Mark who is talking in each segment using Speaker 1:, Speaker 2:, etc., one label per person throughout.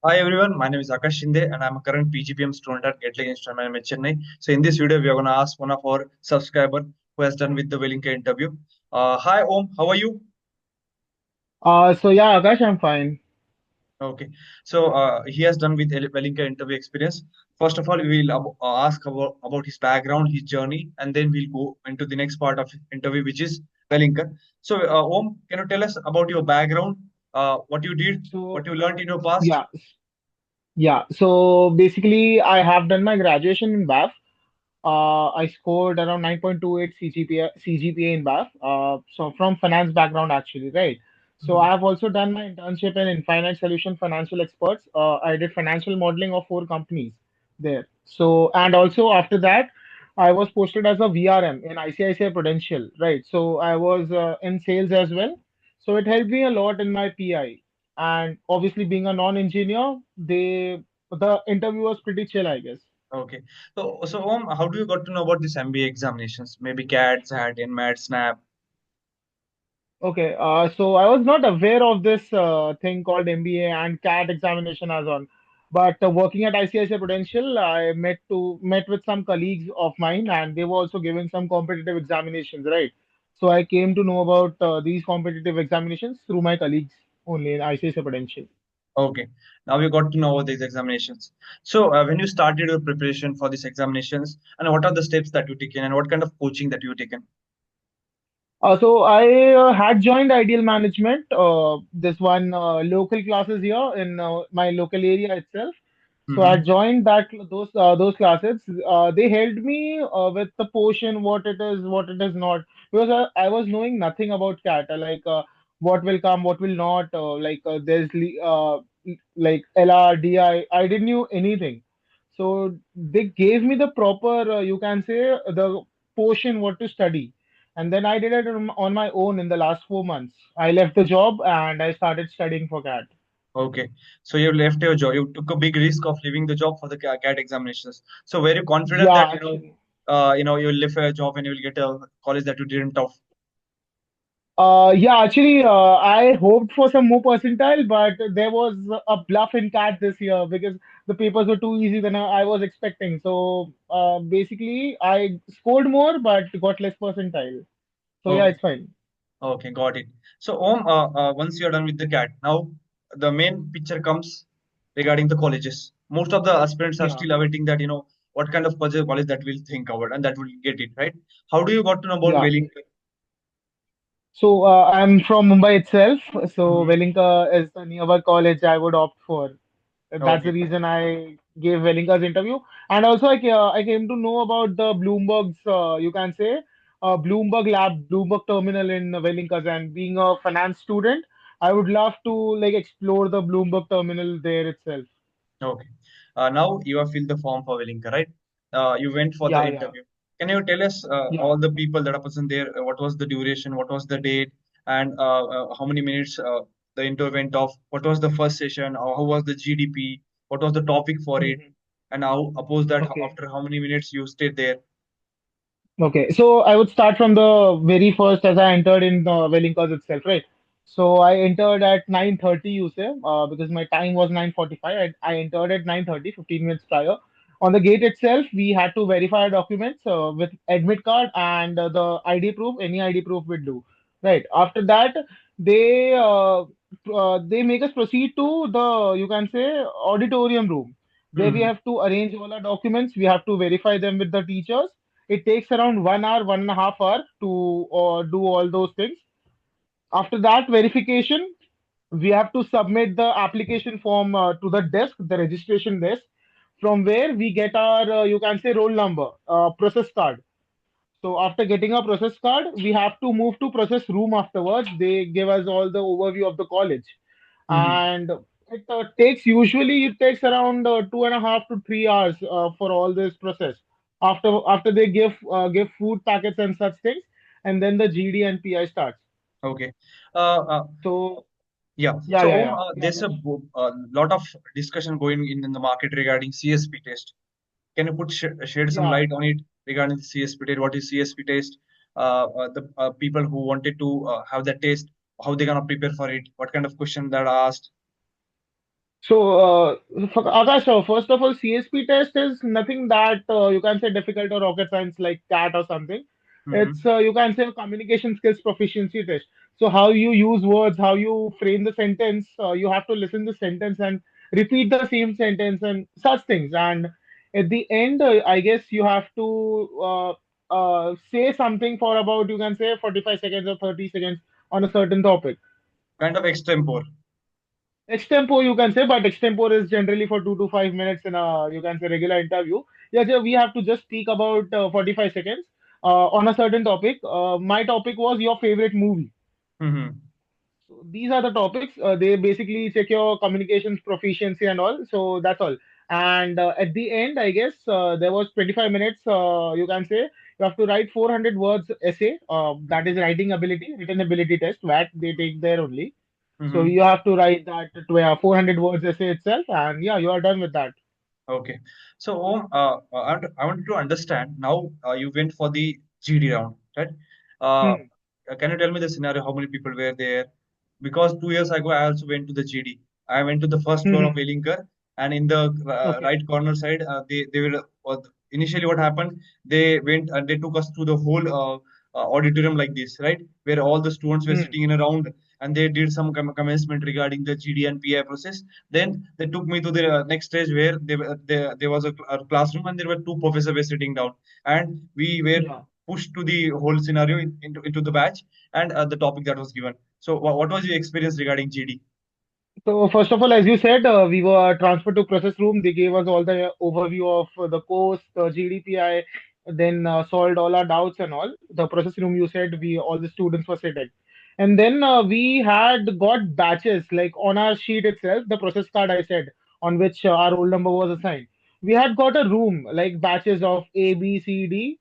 Speaker 1: Hi everyone, my name is Akash Shinde and I'm a current PGPM student at Welingkar Institute of Management Chennai. So in this video, we are going to ask one of our subscriber who has done with the Welingkar interview. Hi Om, how are you?
Speaker 2: So Akash, I'm fine.
Speaker 1: Okay, so he has done with Welingkar interview experience. First of all, we will ask about his background, his journey, and then we'll go into the next part of interview, which is Welingkar. So Om, can you tell us about your background, what you did, what
Speaker 2: So
Speaker 1: you learned in your past?
Speaker 2: yeah, yeah. So basically, I have done my graduation in BAF. I scored around 9.28 CGPA in BAF. So from finance background actually, right? So I
Speaker 1: Mhm.
Speaker 2: have also done my internship in Infinite Solution Financial Experts. I did financial modeling of four companies there. So and also after that, I was posted as a VRM in ICICI Prudential, right? So I was in sales as well. So it helped me a lot in my PI. And obviously, being a non-engineer, the interview was pretty chill, I guess.
Speaker 1: Okay. So how do you got to know about this MBA examinations? Maybe CAT, SAT, NMAT, SNAP.
Speaker 2: Okay, so I was not aware of this thing called MBA and CAT examination as on, but working at ICICI Prudential, I met with some colleagues of mine, and they were also giving some competitive examinations, right? So I came to know about these competitive examinations through my colleagues only in ICICI Prudential.
Speaker 1: Okay. Now you got to know about these examinations. So when you started your preparation for these examinations, and what are the steps that you taken, and what kind of coaching that you taken?
Speaker 2: So I had joined Ideal Management, this one local classes here in my local area itself. So I
Speaker 1: Mm-hmm.
Speaker 2: joined those classes. They helped me with the portion, what it is not, because I was knowing nothing about CAT, what will come, what will not. Like LR, DI. I didn't know anything. So they gave me the proper, you can say, the portion what to study, and then I did it on my own in the last 4 months. I left the job and I started studying for CAT.
Speaker 1: Okay. So you left your job. You took a big risk of leaving the job for the CAT examinations. So were you confident
Speaker 2: Yeah,
Speaker 1: that
Speaker 2: actually.
Speaker 1: you'll leave your job and you'll get a college that you didn't of?
Speaker 2: I hoped for some more percentile, but there was a bluff in CAT this year because the papers were too easy than I was expecting. So basically, I scored more but got less percentile. So yeah,
Speaker 1: Okay.
Speaker 2: it's fine.
Speaker 1: Okay, got it. So, Om, once you're done with the CAT, now the main picture comes regarding the colleges. Most of the aspirants are
Speaker 2: Yeah,
Speaker 1: still awaiting that, what kind of college that will think about and that will get it, right? How do you got to know about
Speaker 2: yeah.
Speaker 1: Welingkar?
Speaker 2: So I'm from Mumbai itself. So
Speaker 1: Mhm.
Speaker 2: Welingkar is the nearby college I would opt for. That's the
Speaker 1: Okay.
Speaker 2: reason I gave Wellingkar's interview. And also, I came to know about the Bloomberg's, you can say, Bloomberg Lab, Bloomberg Terminal in Wellingkar. And being a finance student, I would love to like explore the Bloomberg Terminal there itself.
Speaker 1: Okay. Now you have filled the form for Welingkar, right? You went for the
Speaker 2: Yeah, yeah,
Speaker 1: interview. Can you tell us
Speaker 2: yeah.
Speaker 1: all the people that are present there? What was the duration? What was the date? And how many minutes the interview went off? What was the first session? Or how was the GDP? What was the topic for it?
Speaker 2: Mhm.
Speaker 1: And how oppose that
Speaker 2: Okay.
Speaker 1: after how many minutes you stayed there?
Speaker 2: Okay, so I would start from the very first as I entered in Wellingkos itself, right? So I entered at 9:30, you say, because my time was 9:45. I entered at 9:30, 15 minutes prior. On the gate itself, we had to verify our documents with admit card and the ID proof, any ID proof would do. Right. After that, they they make us proceed to the, you can say, auditorium room, where we
Speaker 1: Hmm.
Speaker 2: have to arrange all our documents. We have to verify them with the teachers. It takes around 1 hour, 1.5 hour to do all those things. After that verification, we have to submit the application form to the desk, the registration desk, from where we get our, you can say, roll number, process card. So after getting a process card, we have to move to process room afterwards. They give us all the overview of the college,
Speaker 1: Hmm.
Speaker 2: and it takes around 2.5 to 3 hours for all this process. After they give food packets and such things, and then the GD and PI starts.
Speaker 1: Okay. Uh, uh,
Speaker 2: So
Speaker 1: yeah.
Speaker 2: yeah,
Speaker 1: So
Speaker 2: yeah,
Speaker 1: Om,
Speaker 2: yeah, yeah,
Speaker 1: there's
Speaker 2: Akash.
Speaker 1: a lot of discussion going in the market regarding CSP test. Can you shed some
Speaker 2: Yeah.
Speaker 1: light on it regarding the CSP test? What is CSP test? The people who wanted to have that test, how they gonna prepare for it? What kind of question that are asked?
Speaker 2: For Akash, first of all, CSP test is nothing that you can say difficult or rocket science like CAT or something. It's
Speaker 1: Mm-hmm.
Speaker 2: you can say a communication skills proficiency test. So how you use words, how you frame the sentence, you have to listen the sentence and repeat the same sentence and such things. And at the end, I guess you have to say something for about you can say 45 seconds or 30 seconds on a certain topic.
Speaker 1: Kind of extempore.
Speaker 2: Extempo you can say, but extempore is generally for 2 to 5 minutes in a you can say regular interview. Yeah, we have to just speak about 45 seconds on a certain topic. My topic was your favorite movie.
Speaker 1: Mm-hmm.
Speaker 2: So these are the topics. They basically check your communications proficiency and all. So that's all. And at the end, I guess there was 25 minutes. You can say you have to write 400 words essay. That is writing ability, written ability test. That they take there only. So
Speaker 1: Mm-hmm.
Speaker 2: you have to write that to 400 words essay itself, and yeah, you are done with that.
Speaker 1: Okay. So, Om, I want to understand now. You went for the GD round, right? Uh,
Speaker 2: Hmm.
Speaker 1: can you tell me the scenario? How many people were there? Because 2 years ago, I also went to the GD. I went to the first floor of
Speaker 2: Hmm.
Speaker 1: Welingkar, and in the
Speaker 2: Okay.
Speaker 1: right corner side, they were initially what happened. They went and they took us to the whole auditorium like this, right, where all the students were
Speaker 2: Hmm.
Speaker 1: sitting in a round, and they did some commencement regarding the GD and PI process. Then they took me to the next stage where there was a classroom and there were two professors were sitting down, and we were
Speaker 2: Yeah.
Speaker 1: pushed to the whole scenario into the batch and the topic that was given. So what was your experience regarding GD?
Speaker 2: So first of all, as you said, we were transferred to process room. They gave us all the overview of the course, the GDPI, then solved all our doubts and all. The process room, you said, we all the students were sitting, and then we had got batches like on our sheet itself, the process card I said on which our roll number was assigned. We had got a room like batches of A, B, C, D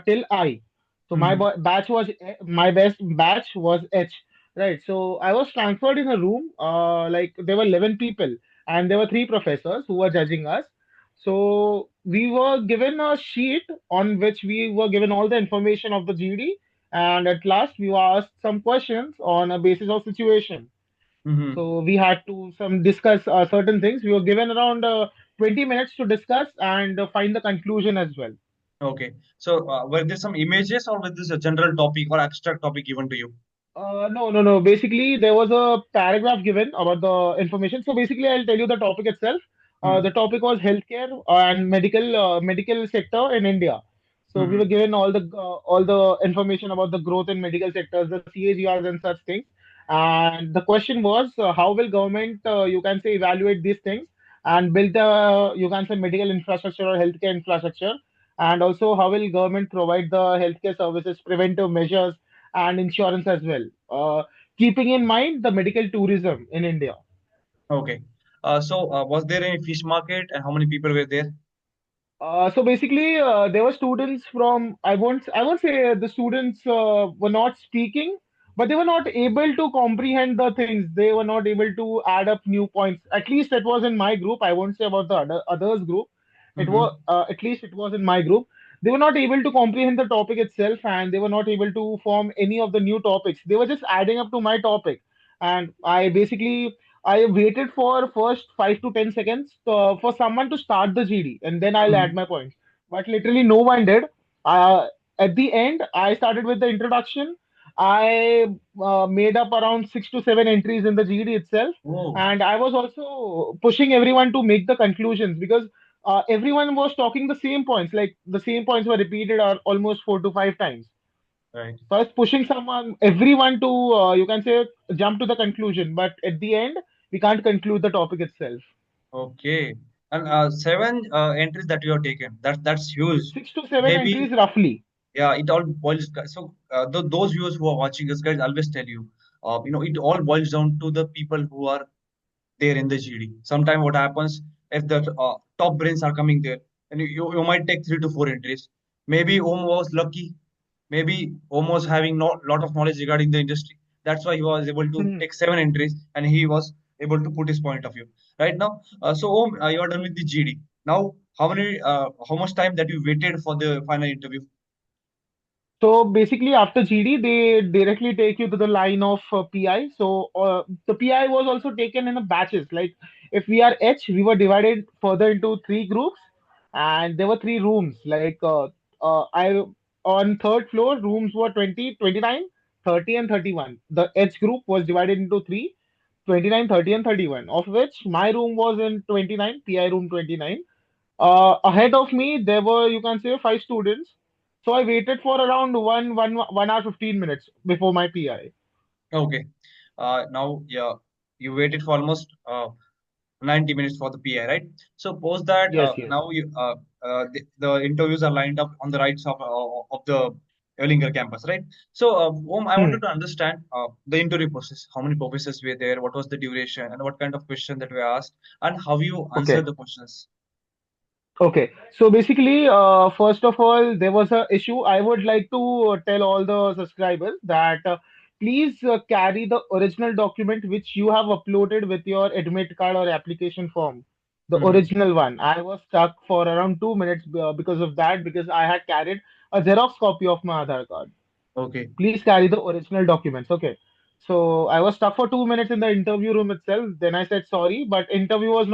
Speaker 2: till I. So
Speaker 1: Hmm.
Speaker 2: batch was my best batch was H. Right. So I was transferred in a room. Like there were 11 people, and there were three professors who were judging us. So we were given a sheet on which we were given all the information of the GD, and at last we were asked some questions on a basis of situation.
Speaker 1: Hmm.
Speaker 2: So we had to some discuss certain things. We were given around 20 minutes to discuss and find the conclusion as well.
Speaker 1: Okay. So were there some images or was this a general topic or abstract topic given to you?
Speaker 2: No, no, no. Basically, there was a paragraph given about the information. So basically, I'll tell you the topic itself. The
Speaker 1: Hmm.
Speaker 2: topic was healthcare and medical sector in India. So we were
Speaker 1: Hmm.
Speaker 2: given all the information about the growth in medical sectors, the CAGRs and such things. And the question was, how will government, you can say, evaluate these things and build the, you can say, medical infrastructure or healthcare infrastructure, and also how will government provide the healthcare services, preventive measures and insurance as well, keeping in mind the medical tourism in India.
Speaker 1: Okay. So was there any fish market and how many people were there?
Speaker 2: So basically, there were students from I won't say the students were not speaking, but they were not able to comprehend the things. They were not able to add up new points. At least it was in my group. I won't say about the others group. It was
Speaker 1: Hmm.
Speaker 2: at least it was in my group. They were not able to comprehend the topic itself, and they were not able to form any of the new topics. They were just adding up to my topic, and I waited for first 5 to 10 seconds for someone to start the GD, and then I'll add
Speaker 1: Hmm.
Speaker 2: my points. But literally, no one did. At the end, I started with the introduction. I made up around 6 to 7 entries in the GD itself,
Speaker 1: Oh,
Speaker 2: and I was also pushing everyone to make the conclusions because everyone was talking the same points. Like the same points were repeated almost 4 to 5 times.
Speaker 1: right.
Speaker 2: So I was pushing everyone to, you can say, jump to the conclusion. But at the end, we can't conclude the topic itself.
Speaker 1: Okay. And seven entries that you have taken. That's huge.
Speaker 2: 6 to 7 entries
Speaker 1: Maybe
Speaker 2: roughly.
Speaker 1: yeah. It all boils. So those viewers who are watching us, guys, I always tell you, it all boils down to the people who are there in the GD. Sometimes what happens if the top brains are coming there, and you might take 3 to 4 entries. Maybe Om was lucky. Maybe Om was having not lot of knowledge regarding the industry. That's why he was able to
Speaker 2: Hmm.
Speaker 1: take 7 entries and he was able to put his point of view. Right now, so Om, you are done with the GD. Now, how much time that you waited for the final interview?
Speaker 2: So basically, after GD, they directly take you to the line of PI. So the PI was also taken in a batches. Like if we are H, we were divided further into three groups, and there were three rooms. I on third floor, rooms were 20, 29, 30, and 31. The H group was divided into three, 29, 30, and 31, of which my room was in 29, PI room 29. Ahead of me, there were, you can say, five students. So I waited for around 1 hour 15 minutes before my PI.
Speaker 1: Okay. Now, yeah, you waited for almost 90 minutes for the PI, right? So post that,
Speaker 2: Yes, yes.
Speaker 1: now the interviews are lined up on the right side of the Welingkar campus, right? So, I
Speaker 2: Hmm.
Speaker 1: wanted to understand the interview process. How many professors were there? What was the duration? And what kind of question that were asked? And how you
Speaker 2: Okay.
Speaker 1: answered the questions?
Speaker 2: Okay. So basically, first of all, there was a issue. I would like to tell all the subscribers that please carry the original document which you have uploaded with your admit card or application form. The
Speaker 1: Mm-hmm.
Speaker 2: original one. I was stuck for around 2 minutes because of that, because I had carried a Xerox copy of my Aadhaar card.
Speaker 1: Okay.
Speaker 2: Please carry the original documents. Okay. So I was stuck for 2 minutes in the interview room itself. Then I said sorry, but interviewer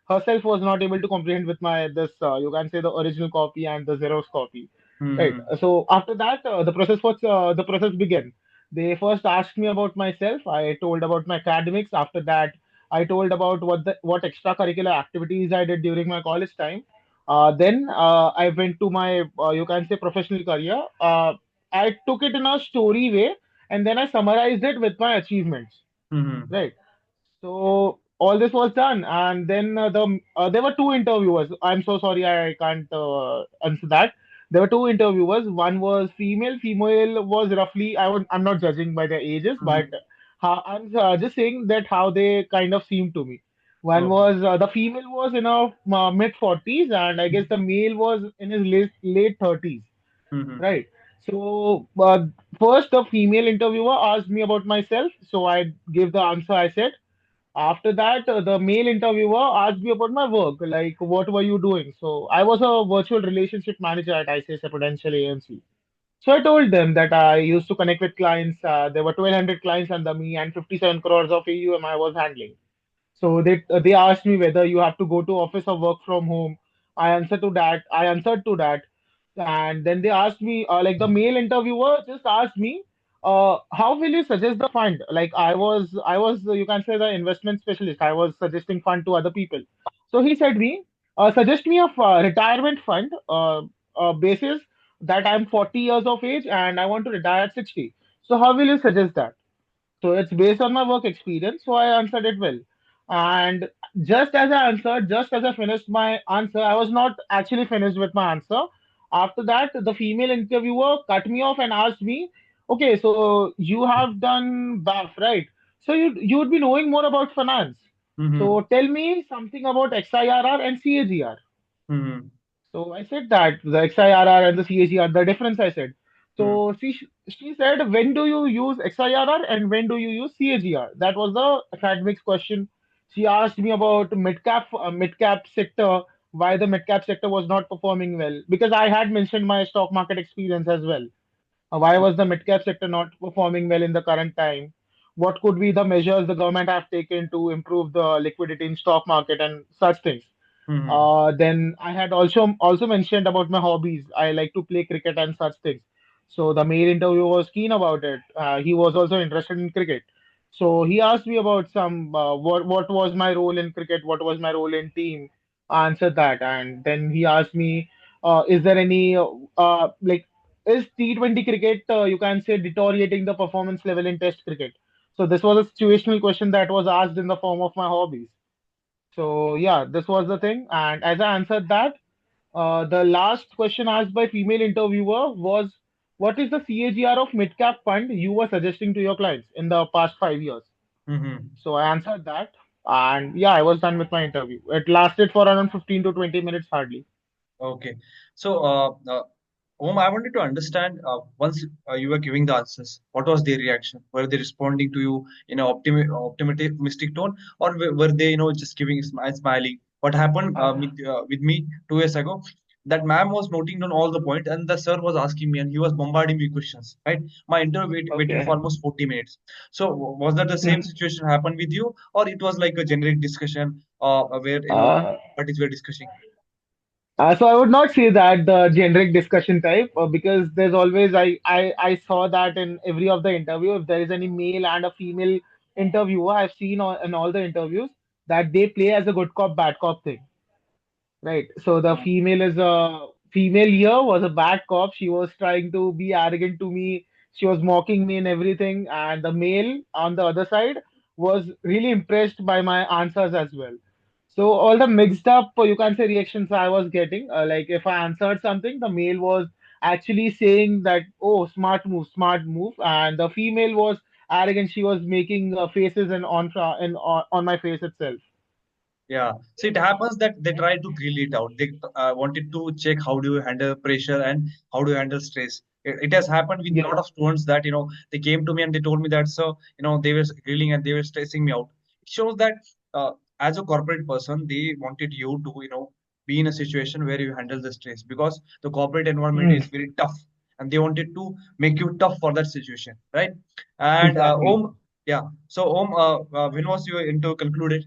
Speaker 2: herself was not able to comprehend with my this you can say the original copy and the Xerox copy. Right.
Speaker 1: Mm-hmm.
Speaker 2: So after that, the process began. They first asked me about myself. I told about my academics. After that, I told about what extracurricular activities I did during my college time. Then I went to my you can say professional career. I took it in a story way, and then I summarized it with my achievements.
Speaker 1: Mm-hmm.
Speaker 2: Right. So all this was done, and then there were two interviewers. I'm so sorry, I can't answer that. There were two interviewers. One was female. Female was roughly. I'm not judging by their ages, but
Speaker 1: Mm-hmm.
Speaker 2: I'm just saying that how they kind of seemed to me. One
Speaker 1: Okay.
Speaker 2: was the female was in her mid 40s, and I guess the male was in his late 30s.
Speaker 1: Mm-hmm.
Speaker 2: Right. So, first, the female interviewer asked me about myself. So I gave the answer I said. After that, the male interviewer asked me about my work, like what were you doing? So I was a virtual relationship manager at ICICI Prudential AMC. So I told them that I used to connect with clients. There were 1,200 clients under me and 57 crores of AUM I was handling. So they asked me whether you have to go to office or work from home. I answered to that, and then they asked me, like the male interviewer just asked me, how will you suggest the fund? Like I was you can say the investment specialist. I was suggesting fund to other people. So he said me, suggest me a retirement fund, basis that I'm 40 years of age and I want to retire at 60. So how will you suggest that? So it's based on my work experience. So I answered it well. And just as I finished my answer, I was not actually finished with my answer. After that, the female interviewer cut me off and asked me, okay, so you have done BAF, right? So you would be knowing more about finance.
Speaker 1: Mm-hmm.
Speaker 2: So tell me something about XIRR and CAGR.
Speaker 1: Mm-hmm.
Speaker 2: So I said that the XIRR and the CAGR, the difference I said. So she said, when do you use XIRR and when do you use CAGR? That was the academics question. She asked me about mid-cap sector, why the mid-cap sector was not performing well, because I had mentioned my stock market experience as well. Why was the mid-cap sector not performing well in the current time? What could be the measures the government have taken to improve the liquidity in stock market and such things?
Speaker 1: Mm-hmm.
Speaker 2: Then I had also mentioned about my hobbies. I like to play cricket and such things. So the male interviewer was keen about it. He was also interested in cricket. So he asked me about some what was my role in cricket, what was my role in team. I answered that, and then he asked me, is there any like is T20 cricket you can say deteriorating the performance level in Test cricket? So this was a situational question that was asked in the form of my hobbies. So yeah, this was the thing. And as I answered that, the last question asked by female interviewer was, "What is the CAGR of mid-cap fund you were suggesting to your clients in the past 5 years?"
Speaker 1: Mm-hmm.
Speaker 2: So I answered that, and yeah, I was done with my interview. It lasted for around 15 to 20 minutes hardly.
Speaker 1: Okay. So, I wanted to understand once you were giving the answers, what was their reaction? Were they responding to you in an optimistic tone, or were they, just giving smiling? What happened with me 2 years ago? That ma'am was noting down all the point, and the sir was asking me, and he was bombarding me questions. Right, my interview waited for
Speaker 2: Okay.
Speaker 1: almost 40 minutes. So was that the same
Speaker 2: Mhm.
Speaker 1: situation happened with you, or it was like a generic discussion, where
Speaker 2: Uh,
Speaker 1: parties were discussing?
Speaker 2: so I would not say that the generic discussion type, because there's always I saw that in every of the interview, if there is any male and a female interviewer, I've seen in all the interviews that they play as a good cop bad cop thing. Right. So the female here was a bad cop. She was trying to be arrogant to me. She was mocking me and everything. And the male on the other side was really impressed by my answers as well. So all the mixed up, you can say, reactions I was getting. Like if I answered something, the male was actually saying that, "Oh, smart move," and the female was arrogant. She was making faces and on my face itself.
Speaker 1: Yeah. So it happens that they try to grill it out. They wanted to check how do you handle pressure and how do you handle stress. It has happened with a lot
Speaker 2: Yeah,
Speaker 1: of students that, they came to me and they told me that, so, they were grilling and they were stressing me out. It shows that, as a corporate person, they wanted you to, be in a situation where you handle the stress, because the corporate environment
Speaker 2: mm,
Speaker 1: is very tough, and they wanted to make you tough for that situation, right? And
Speaker 2: exactly.
Speaker 1: yeah. So when was your interview concluded?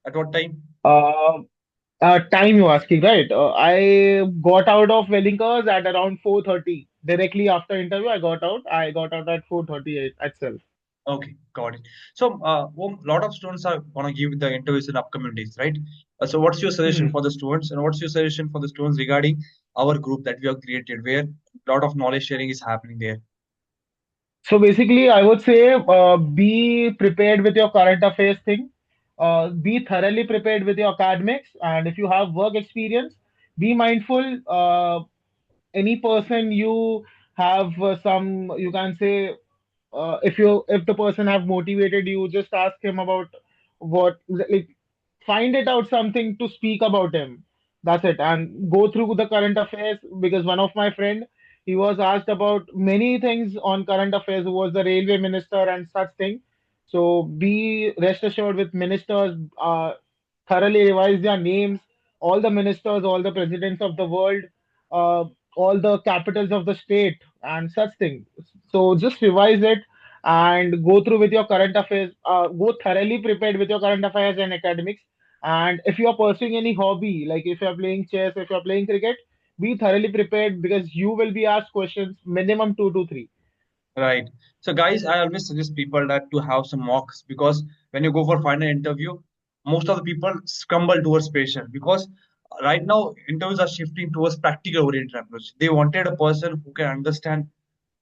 Speaker 1: At what time?
Speaker 2: Uh, time you're asking, right? I got out of Wellinkers at around 4:30. Directly after interview, I got out. I got out at 4:30 itself.
Speaker 1: Okay, got it. So, a lot of students are gonna give the interviews in upcoming days, right? So, what's your suggestion
Speaker 2: Hmm.
Speaker 1: for the students, and what's your suggestion for the students regarding our group that we have created, where a lot of knowledge sharing is happening there?
Speaker 2: So basically, I would say be prepared with your current affairs thing. Be thoroughly prepared with your academics, and if you have work experience, be mindful. Any person you have some, you can say, if the person have motivated you, just ask him about what, like, find it out something to speak about him. That's it, and go through the current affairs, because one of my friend, he was asked about many things on current affairs, who was the railway minister and such thing. So be rest assured with ministers, thoroughly revise their names, all the ministers, all the presidents of the world, uh, all the capitals of the state and such thing. So just revise it and go through with your current affairs. Go thoroughly prepared with your current affairs and academics. And if you are pursuing any hobby, like if you are playing chess, if you are playing cricket, be thoroughly prepared, because you will be asked questions minimum two to three.
Speaker 1: Right. So, guys, I always suggest people that to have some mocks, because when you go for final interview, most of the people stumble towards patient, because right now interviews are shifting towards practical oriented approach. They wanted a person who can understand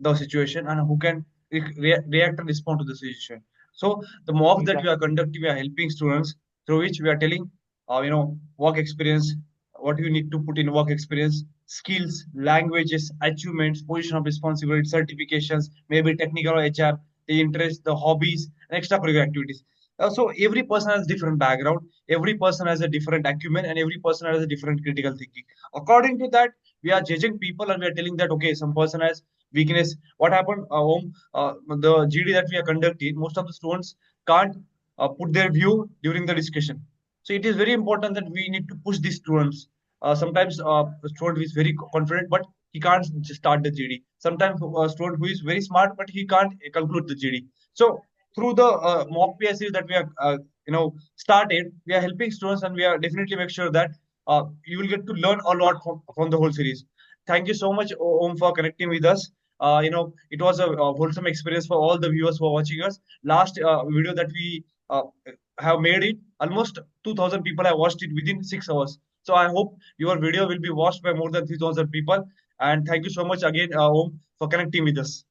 Speaker 1: the situation and who can react and respond to the situation. So the mocks that we are
Speaker 2: Exactly.
Speaker 1: conducting, we are helping students, through which we are telling, work experience, what you need to put in work experience, skills, languages, achievements, position of responsibility, certifications, maybe technical or HR, the interest, the hobbies, and extracurricular activities. So every person has different background, every person has a different acumen, and every person has a different critical thinking. According to that, we are judging people and we are telling that, okay, some person has weakness. What happened, the GD that we are conducting, most of the students can't put their view during the discussion. So it is very important that we need to push these students. Sometimes a student is very confident, but he can't just start the GD. Sometimes a student who is very smart, but he can't conclude the GD. So through the mock PSCs that we are, started, we are helping students, and we are definitely make sure that you will get to learn a lot from the whole series. Thank you so much, Om, for connecting with us. It was a wholesome experience for all the viewers who are watching us. Last video that we have made it, almost 2,000 people have watched it within 6 hours. So I hope your video will be watched by more than 3,000 people. And thank you so much again, Om, for connecting with us.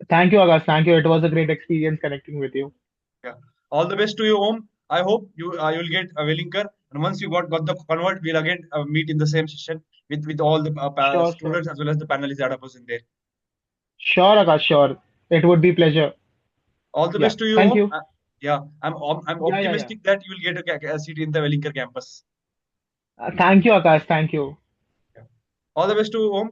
Speaker 2: Thank you, Akash. Thank you. It was a great experience connecting with you.
Speaker 1: Yeah. All the best to you, Om. I hope you'll get a Welingkar. And once you got the convert, we'll again meet in the same session with all the
Speaker 2: Sure, sure.
Speaker 1: students as well as the panelists that are present there.
Speaker 2: Sure, Akash, sure. It would be pleasure.
Speaker 1: All the
Speaker 2: Yeah.
Speaker 1: best to you,
Speaker 2: Thank
Speaker 1: Om.
Speaker 2: you.
Speaker 1: Yeah, I'm
Speaker 2: Yeah, yeah, yeah.
Speaker 1: optimistic that you will get a seat in the Welingkar campus.
Speaker 2: Thank you, Akash. Thank you.
Speaker 1: Yeah. All the best to you, Om.